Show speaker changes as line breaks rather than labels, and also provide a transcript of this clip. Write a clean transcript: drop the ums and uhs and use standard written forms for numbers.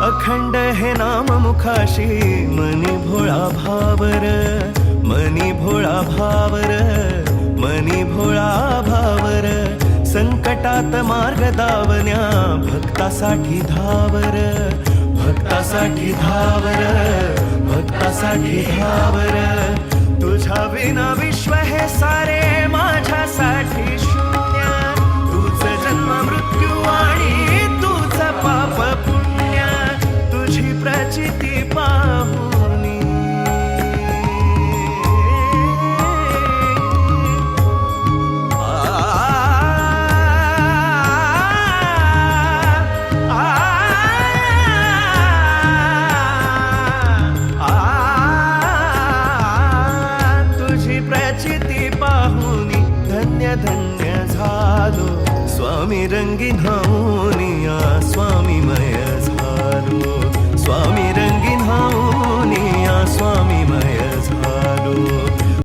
अखंड हे नाम मुखाशी मनी भोळा भावर, मनी भोळा भावर, मनी भोळा भावर. संकटात मार्ग दावण्या भक्तासाठी धावर, भक्तासाठी धावर, भक्तासाठी धावर. तुझ्या विना विश्व हे सारे माझ्यासाठी शून्य. तुझ जन्म मृत्यू आणि तुझ पाप पुण्य, तुझी प्रचिती पाहुनी प्रचिती पाहुनी धन्य धन्य झालो. स्वामी रंगीन